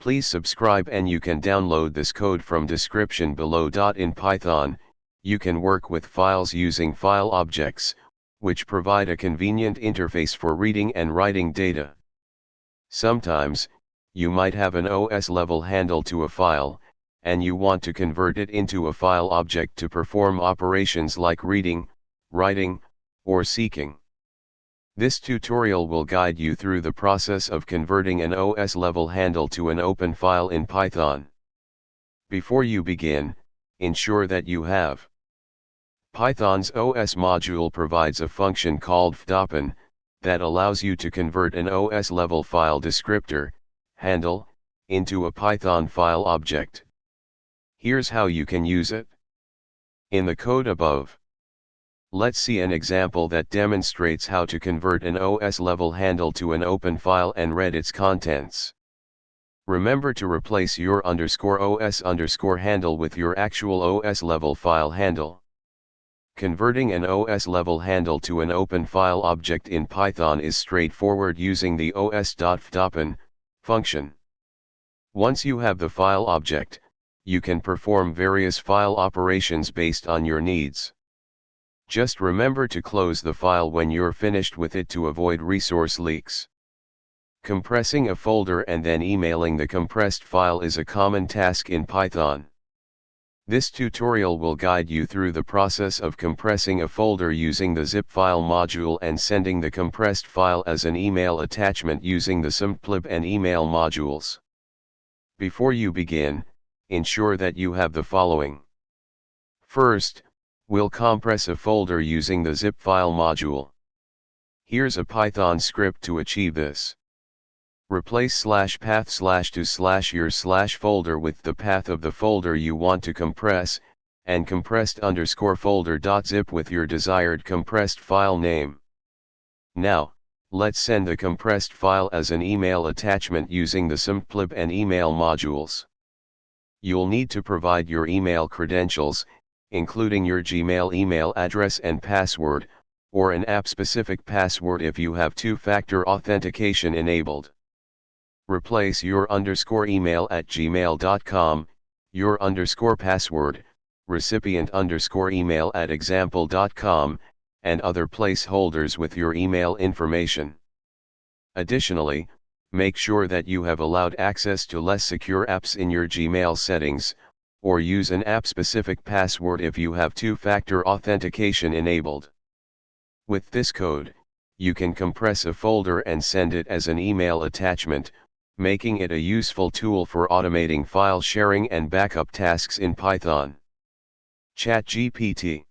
Please subscribe, and you can download this code from description below. In Python, you can work with files using file objects, which provide a convenient interface for reading and writing data. Sometimes, you might have an OS level handle to a file, and you want to convert it into a file object to perform operations like reading, writing, or seeking. This tutorial will guide you through the process of converting an OS level handle to an open file in Python. Before you begin, ensure that you have Python's OS module provides a function called fdopen that allows you to convert an OS level file descriptor, handle, into a Python file object. Here's how you can use it. In the code above, let's see an example that demonstrates how to convert an OS level handle to an open file and read its contents. Remember to replace your _OS_ handle with your actual OS level file handle. Converting an OS level handle to an open file object in Python is straightforward using the os.fdopen function. Once you have the file object, you can perform various file operations based on your needs. Just remember to close the file when you're finished with it to avoid resource leaks. Compressing a folder and then emailing the compressed file is a common task in Python. This tutorial will guide you through the process of compressing a folder using the zip file module and sending the compressed file as an email attachment using the simplib and email modules. Before you begin, ensure that you have the following. First, we'll compress a folder using the zip file module. Here's a Python script to achieve this. Replace /path/ to /your/ folder with the path of the folder you want to compress, and compressed_folder.zip with your desired compressed file name. Now, let's send the compressed file as an email attachment using the simplib and email modules. You'll need to provide your email credentials, including your Gmail email address and password, or an app-specific password if you have two-factor authentication enabled. Replace your _email at gmail.com, your _password, recipient _email at example.com, and other placeholders with your email information. Additionally, make sure that you have allowed access to less secure apps in your Gmail settings, or use an app-specific password if you have two-factor authentication enabled. With this code, you can compress a folder and send it as an email attachment, making it a useful tool for automating file sharing and backup tasks in Python. ChatGPT.